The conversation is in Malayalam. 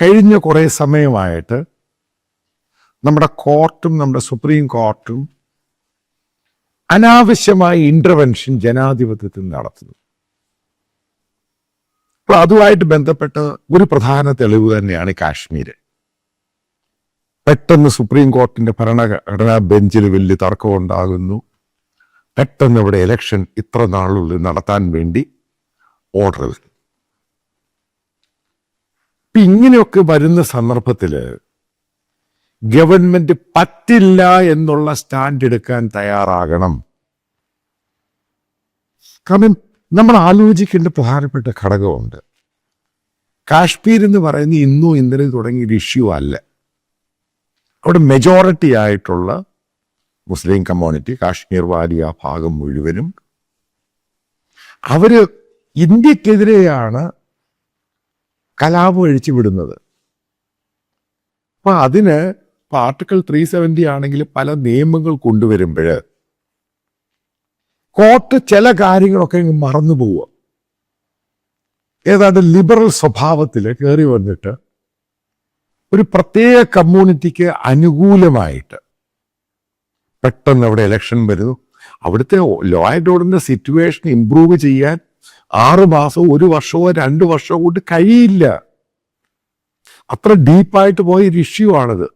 കഴിഞ്ഞ കുറേ സമയമായിട്ട് നമ്മുടെ കോർട്ടും നമ്മുടെ സുപ്രീം കോർട്ടും അനാവശ്യമായ ഇന്റർവെൻഷൻ ജനാധിപത്യത്തിൽ നടത്തുന്നു. അപ്പോൾ അതുമായിട്ട് ബന്ധപ്പെട്ട ഒരു പ്രധാന തെളിവ് തന്നെയാണ് കാശ്മീര്. പെട്ടെന്ന് സുപ്രീം കോർട്ടിന്റെ ഭരണഘടനാ ബെഞ്ചിൽ വലിയ തർക്കം ഉണ്ടാകുന്നു. പെട്ടെന്ന് ഇവിടെ ഇലക്ഷൻ ഇത്ര നാളുള്ളിൽ നടത്താൻ വേണ്ടി ഓർഡർ വരും. ഇങ്ങനെയൊക്കെ വരുന്ന സന്ദർഭത്തില് ഗവൺമെന്റ് പറ്റില്ല എന്നുള്ള സ്റ്റാൻഡ് എടുക്കാൻ തയ്യാറാകണം. കാരണം നമ്മൾ ആലോചിക്കേണ്ട പ്രധാനപ്പെട്ട ഘടകമുണ്ട്. കാശ്മീർ എന്ന് പറയുന്നത് ഇന്നും ഇന്നലെ തുടങ്ങിയൊരു ഇഷ്യൂ അല്ല. അവിടെ മെജോറിറ്റി ആയിട്ടുള്ള മുസ്ലിം കമ്മ്യൂണിറ്റി, കാശ്മീർ വാലി ആ ഭാഗം മുഴുവനും അവര് ഇന്ത്യക്കെതിരെയാണ് കലാപം അഴിച്ചു വിടുന്നത്. അപ്പൊ അതിന് ആർട്ടിക്കിൾ 370 ആണെങ്കിൽ പല നിയമങ്ങൾ കൊണ്ടുവരുമ്പോൾ കോർട്ട് ചില കാര്യങ്ങളൊക്കെ മറന്നു പോവുക. ഏതാണ്ട് ലിബറൽ സ്വഭാവത്തിൽ കയറി വന്നിട്ട് ഒരു പ്രത്യേക കമ്മ്യൂണിറ്റിക്ക് അനുകൂലമായിട്ട് പെട്ടെന്ന് അവിടെ ഇലക്ഷൻ വരുന്നു. അവിടുത്തെ ലോ ആൻഡ് ഓർഡറിന്റെ സിറ്റുവേഷൻ ഇംപ്രൂവ് ചെയ്യാൻ 6 മാസമോ 1 വർഷമോ 2 വർഷമോ കൊണ്ട് കഴിയില്ല. അത്ര ഡീപ്പായിട്ട് പോയൊരു ഇഷ്യൂ ആണിത്.